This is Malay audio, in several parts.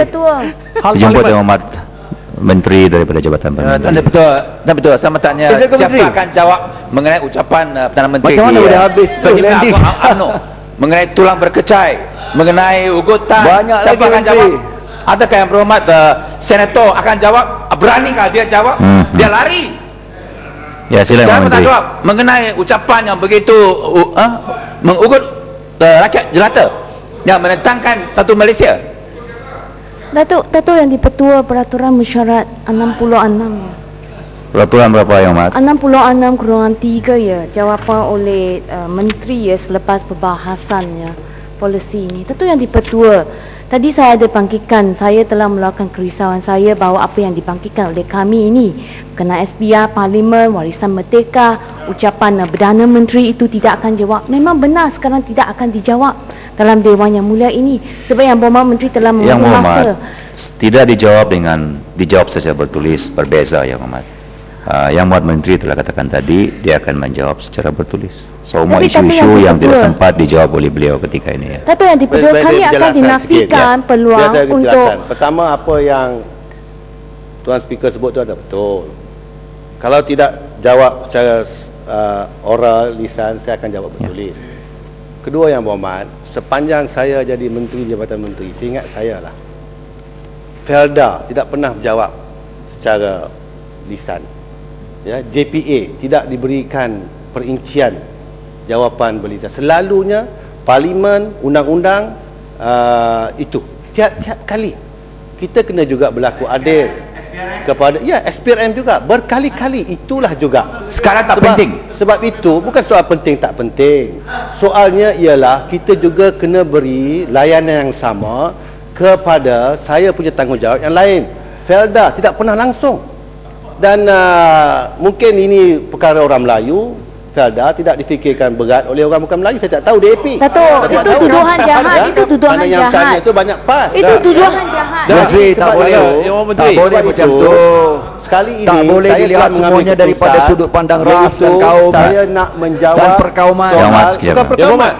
Betul. Jemput Yang Hormat Menteri daripada Jabatan Parlimen. Betul. Saya tanya siapa akan jawab mengenai ucapan Perdana Menteri. Macam mana boleh habis tu, Landy? Mengenai tulang berkecai, mengenai ugutan. Banyak siapa lagi akan jawab? Adakah Yang Berhormat Senator akan jawab? Beranikah dia jawab? Dia lari. Ya, sila Yang Menteri. Jawab mengenai ucapan yang begitu mengugut rakyat jelata yang menentangkan satu Malaysia. Datuk yang di-Petua Peraturan Mesyuarat 66 ya. Peraturan berapa Yang Hormat? 66/3 ya, jawapan oleh Menteri ya selepas perbahasannya polisi ini. Datuk yang di-Petua, tadi saya ada bangkitkan, saya telah melakukan kerisauan saya bahawa apa yang dibangkitkan oleh kami ini kena SPR, Parlimen, Warisan Merdeka, ucapan Perdana Menteri itu tidak akan jawab. Memang benar sekarang tidak akan dijawab dalam Dewan Yang Mulia ini sebab Yang Berhormat Menteri telah mengambil masa. Tidak dijawab secara bertulis, berbeza Yang Hormat. Yang Berhormat Menteri telah katakan tadi dia akan menjawab secara bertulis semua isu-isu yang tidak sempat dijawab oleh beliau ketika ini ya. Datuk yang di-Petua, kami akan dinafikan peluang untuk pertama apa yang Tuan Speaker sebut tu ada betul. Kalau tidak jawab secara oral, lisan, saya akan jawab bertulis. Kedua Yang Berhormat, sepanjang saya jadi Menteri Jabatan Menteri, seingat saya lah, Felda tidak pernah berjawab secara lisan. Ya, JPA tidak diberikan perincian jawapan berlisan. Selalunya Parlimen, undang-undang itu tiap-tiap kali kita kena juga berlaku adil kepada SPRM juga berkali-kali. Itulah juga sekarang tak penting. Sebab itu bukan soal penting tak penting. Soalnya ialah kita juga kena beri layanan yang sama kepada saya punya tanggungjawab yang lain. Felda tidak pernah langsung. Dan mungkin ini perkara orang Melayu. Felda tidak difikirkan berat oleh orang bukan Melayu. Saya tak tahu DAP. Datuk, itu tuduhan jahat. Itu tuduhan jahat. Yang tanya itu banyak pas. Itu tuduhan jahat. Menteri tak boleh. Tak boleh macam tu. Sekali ini tak boleh dilihat semuanya daripada sudut pandang ras dan kaum. Saya nak menjawab dan perkauman. Bukan perkauman.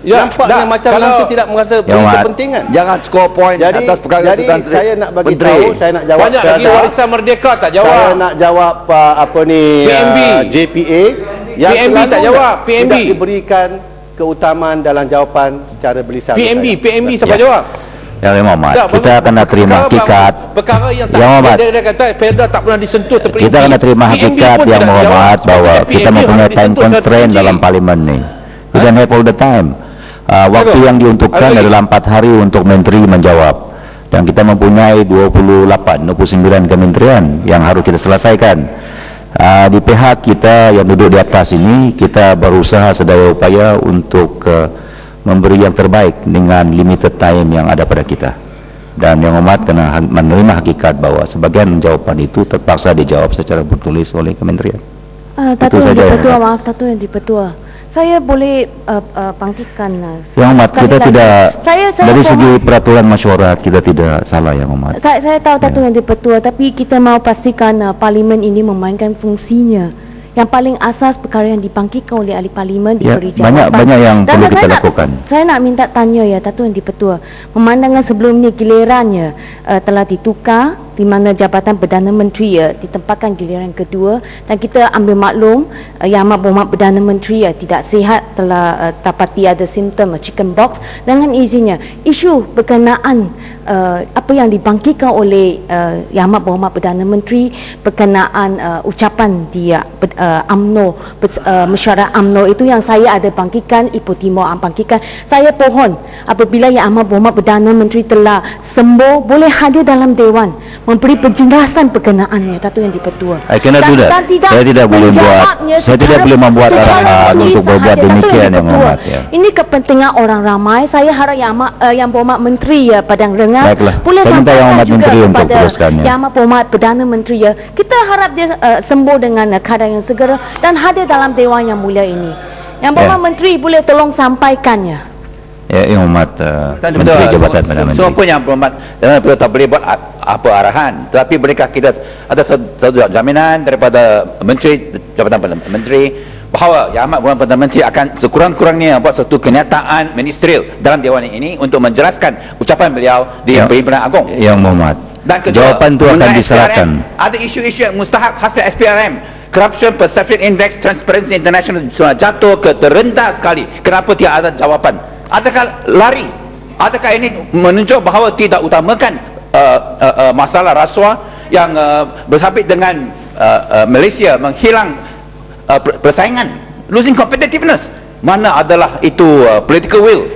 Nampaknya macam nanti tidak merasa kepentingan. Jangan skor point atas perkara itu. Jadi saya nak bagi tahu, saya nak jawab. Banyak lagi Warisan Merdeka tak jawab. Saya nak jawab PMB. JPA. Yang PMB tak jawab. PMB tidak diberikan keutamaan dalam jawapan secara berlisan. PMB siapa jawab? Yang Hormat, kita akan terima hakikat. Perkara yang dia kata Felda tak pernah disentuh terperinci. Kita akan terima hakikat Yang Hormat bahawa kita mempunyai time constraint dalam Parlimen ni. We don't have all the time. Waktu yang diuntukkan adalah 4 hari untuk menteri menjawab, dan kita mempunyai 29 kementerian yang harus kita selesaikan. Di pihak kita yang duduk di atas ini, kita berusaha sedaya upaya untuk memberi yang terbaik dengan limited time yang ada pada kita. Dan Yang Hormat kena menerima hakikat bahawa sebagian jawapan itu terpaksa dijawab secara bertulis oleh kementerian. Datuk yang di-Petua, maaf Datuk yang di-Petua, saya boleh bangkitkan Yang Hormat, kita tidak saya dari segi peraturan mesyuarat kita tidak salah Yang Hormat. Saya tahu Datuk yang di-Petua, tapi kita mahu pastikan Parlimen ini memainkan fungsinya. Yang paling asas perkara yang dibangkitkan oleh ahli Parlimen diberi jawapan. Banyak yang perlu kita lakukan. Saya nak minta tanya ya Datuk yang di-Petua, memandangkan sebelum ni gilirannya telah ditukar, di mana jabatan Perdana Menteri ditempatkan giliran kedua, dan kita ambil maklum Yang Amat Berhormat Perdana Menteri tidak sihat, telah dapati ada simptom chicken pox. Dengan izinnya, isu berkenaan apa yang dibangkitkan oleh Yang Amat Berhormat Perdana Menteri berkenaan ucapan dia UMNO, mesyuarat UMNO itu yang saya ada bangkitkan, Ipoh Timur bangkitkan. Saya pohon apabila Yang Amat Berhormat Perdana Menteri telah sembuh, boleh hadir dalam Dewan memberi penjelasan berkenaannya, Datuk yang di-Petua. Saya tidak boleh membuat arahan untuk berbuat demikian Yang Hormat. Ini kepentingan orang ramai. Saya harap Yang Berhormat Menteri Padang Rengas boleh sampaikan juga kepada Yang Amat Berhormat Perdana Menteri kita harap dia sembuh dengan keadaan yang segera dan hadir dalam Dewan Yang Mulia ini. Yang Berhormat Menteri boleh tolong sampaikannya. Yang Hormat Menteri Jabatan Perdana Menteri. Semua pun Yang Berhormat tak boleh buat apa arahan, tetapi bolehkah kita ada satu jaminan daripada Menteri Jabatan Perdana Menteri bahawa Yang Amat Berhormat Perdana Menteri akan sekurang-kurangnya buat satu kenyataan ministerial dalam Dewan ini untuk menjelaskan ucapan beliau di Perhimpunan Agong. Yang Muhammad, Dan kedua, jawapan itu akan diserahkan. Ada isu-isu yang mustahak hasil SPRM, Corruption Perception Index, Transparency International jatuh ke terendah sekali. Kenapa tidak ada jawapan? Adakah lari? Adakah ini menunjuk bahawa tidak utamakan masalah rasuah yang bersabit dengan Malaysia menghilang persaingan, losing competitiveness? Mana adalah itu political will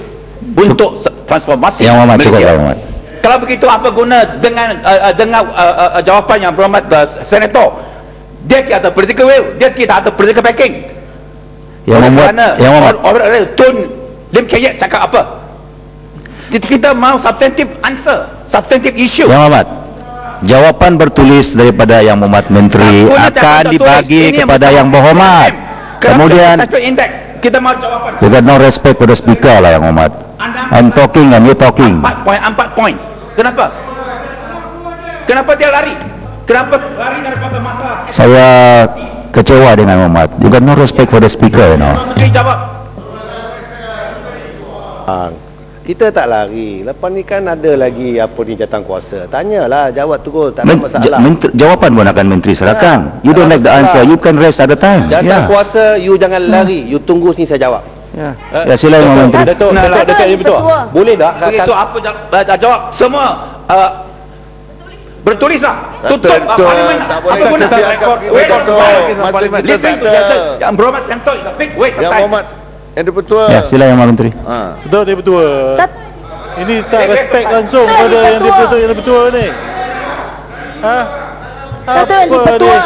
untuk transformasi Malaysia? Kalau begitu apa guna dengan jawapan yang berhormat senator? Dia tidak ada political will, dia tidak ada political backing. Yang Muhammad Tun Lim Kayet cakap apa? Kita mau substantive answer, substantive issue. Yang Muhammad, jawapan bertulis daripada Yang Muhammad Menteri akan dibagi kepada Yang Berhormat. Kemudian kita mau jawapan. You got no respect for the speaker lah Yang Muhammad. I'm talking and you talking. 4 poin. Kenapa? Kenapa dia lari? Kenapa lari daripada masalah? Saya kecewa dengan Muhammad. You got no respect for the speaker, you know. Menteri jawab. Kita tak lari. Lepas ni kan ada lagi apa ni jawatankuasa. Tanyalah, jawab terus, tak ada masalah. Jawapan pun akan menteri serahkan. You don't like the answer, you can raise at the time. Jawatankuasa, you jangan lari. You tunggu sini saya jawab. Ya, sila Yang Menteri. Datuk, betul. Boleh tak? Begitu apa jawab semua bertulislah. Tutup parlimen. Tak boleh apa guna kita biarkan parlimen. Listen to Yang Berhormat Senator is a big waste of Yang time. Muhammad Yang Betul. Ya, sila Yang Menteri. Betul, dia betul. Ini tak respect langsung pada yang dia betul ni. Datuk yang dipetua.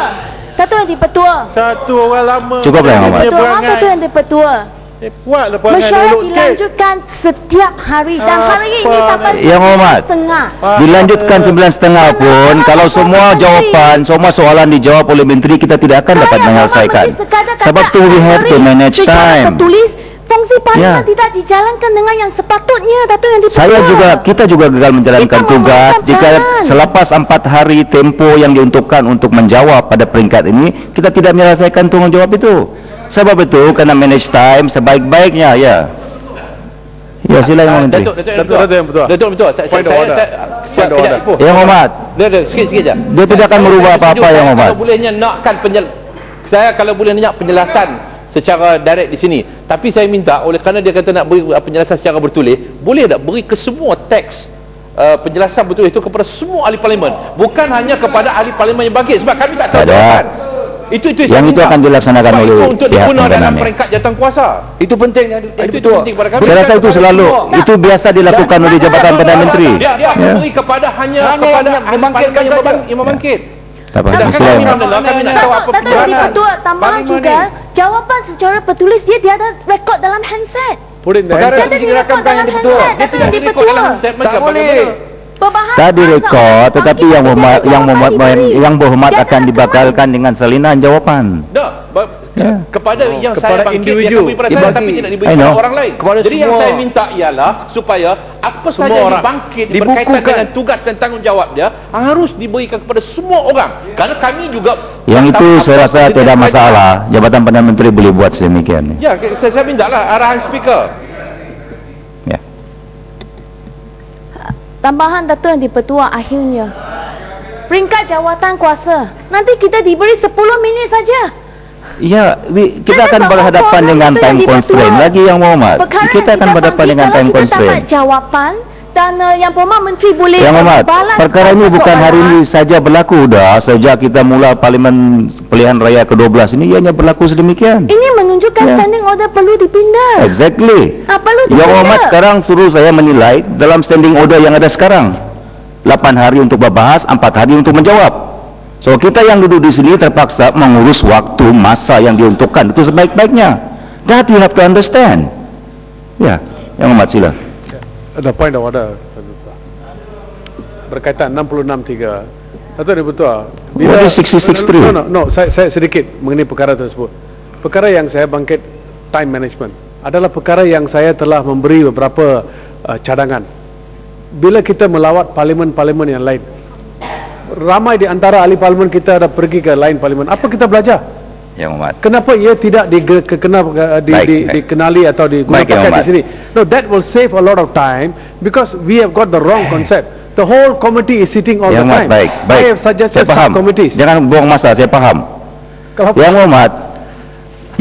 Datuk yang dipetua. Satu orang lama. Cukuplah Yang Muhammad. Datuk yang dipetua. Buatlah perangai Mesyuarat elok sikit. dilanjutkan setiap hari dan hari ini sampai Yang Muhammad, 9:30. dilanjutkan 9:30 pun kalau semua jawapan, semua soalan dijawab oleh Menteri, kita tidak akan dapat menyelesaikan. Sebab tu we have to manage time. Tertulis, fungsi parlimen tidak dijalankan dengan yang sepatutnya. Datuk yang dipetua. Kita juga gagal menjalankan tugas jika selepas 4 hari tempoh yang diuntukkan untuk menjawab pada peringkat ini, kita tidak menyelesaikan tanggungjawab itu. Sebab itu kena manage time sebaik-baiknya, ya. Ya, sila Yang Menteri. Datuk betul. Saya Yang Muhammad. Sikit je. Dia tidak akan merubah apa-apa Yang Muhammad. Kalau bolehnya nakkan kalau boleh nak penjelasan secara direct di sini. Tapi saya minta oleh kerana dia kata nak beri penjelasan secara bertulis, boleh tak beri ke semua teks penjelasan bertulis itu kepada semua ahli parlimen, bukan hanya kepada ahli parlimen yang bangkit, sebab kami tak tahu jawapan. Itu yang itu akan dilaksanakan oleh untuk diguna dalam peringkat jawatankuasa. Itu penting. Itu penting pada kami. Saya rasa itu selalu itu biasa dilakukan oleh Jabatan Perdana Menteri. Dia beri kepada hanya kepada yang membangkit. Tak apa, silakan. Kami nak tahu apa Datuk yang dipetua, tambahan juga jawapan secara tertulis dia ada rekod dalam handset. Perkara yang dirakamkan yang dipetua. Dia tidak direkod dalam handset. Tak boleh. Tak direkod, tetapi yang berhormat akan dibatalkan dengan salinan jawapan. Kepada yang saya bangkit, dia beri perasaan tapi tidak diberi kepada orang lain. Jadi yang saya minta ialah supaya apa saja yang dibangkit berkaitan dengan tugas dan tanggungjawab dia harus diberikan kepada semua orang. Kerana kami juga yang itu saya rasa tidak masalah. Jabatan Perdana Menteri boleh buat sedemikian. Ya, saya minta lah arahan speaker. Ya. Tambahan Datuk yang dipetua akhirnya. Peringkat jawatan kuasa. Nanti kita diberi 10 minit saja. Ya, kita akan berhadapan dengan time constraint lagi Yang Muhammad. Kita akan berhadapan dengan time constraint. Jawapan dan Yang Berhormat Menteri boleh Yang Muhammad, perkara ini bukan hari ini saja berlaku dah. Sejak kita mula Parlimen Pilihan Raya ke-12 ini ianya berlaku sedemikian. Ini menunjukkan standing order perlu dipindah. Exactly. Perlu dipindah. Yang Muhammad sekarang suruh saya menilai dalam standing order yang ada sekarang. 8 hari untuk berbahas, 4 hari untuk menjawab. So kita yang duduk di sini terpaksa mengurus waktu masa yang diuntukkan itu sebaik-baiknya. That you have to understand. Ya, Yang Muhammad sila. Ada point of order berkaitan 66.3. Datuk dia betul. What is 66.3? No, saya sedikit mengenai perkara tersebut. Perkara yang saya bangkit time management adalah perkara yang saya telah memberi beberapa cadangan. Bila kita melawat parlimen-parlimen yang lain, ramai di antara ahli parlimen kita dah pergi ke lain parlimen. Apa kita belajar? Yang Muhammad. Kenapa ia tidak dikenali atau digunakan di sini? No, that will save a lot of time because we have got the wrong concept. The whole committee is sitting all the time. Baik. I have suggested subcommittees. Jangan buang masa, saya paham.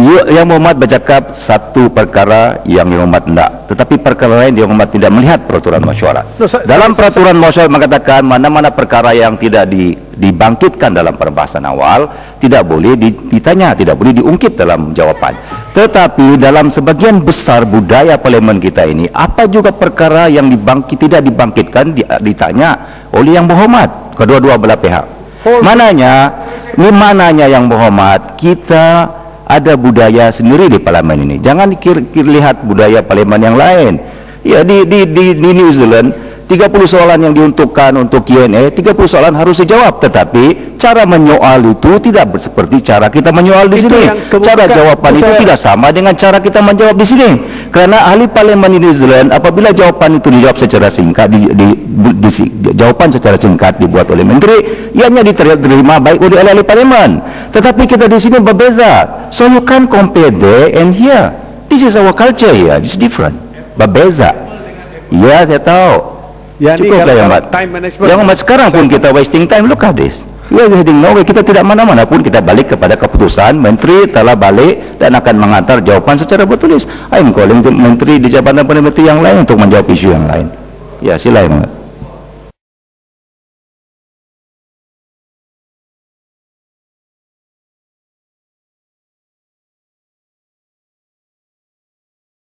Yang Muhammad bercakap satu perkara yang Muhammad tidak, tetapi perkara lain yang Muhammad tidak melihat peraturan masyarakat. Dalam peraturan masyarakat mengatakan mana-mana perkara yang tidak dibangkitkan dalam pembahasan awal tidak boleh ditanya, tidak boleh diungkit dalam jawapan. Tetapi dalam sebagian besar budaya parlimen kita ini, apa juga perkara yang tidak dibangkitkan ditanya oleh yang berhormat, kedua-dua belah pihak. Mananya yang berhormat, kita ada budaya sendiri di parlimen ini. Jangan lihat budaya parlimen yang lain. Ya, di New Zealand 30 soalan yang diuntukkan untuk Q&A, 30 soalan harus dijawab, tetapi cara menyoal itu tidak seperti cara kita menyoal di sini. Cara jawapan itu tidak sama dengan cara kita menjawab di sini. Karena ahli parlimen di New Zealand, apabila jawapan itu dijawab secara singkat, jawapan secara singkat dibuat oleh menteri, ianya diterima baik oleh ahli parlimen. Tetapi kita di sini berbeza. So you can't compare there and here. This is our culture here. It's different. Berbeza. Ya, saya tahu. Cukuplah yang Muhammad. Sekarang pun kita wasting time. Look at this. We are heading nowhere. Kita tidak mana-mana pun, kita balik kepada keputusan. Menteri telah balik dan akan mengantar jawapan secara bertulis. I am calling menteri di Jabatan Perdana Menteri yang lain untuk menjawab isu yang lain. Ya, silakan.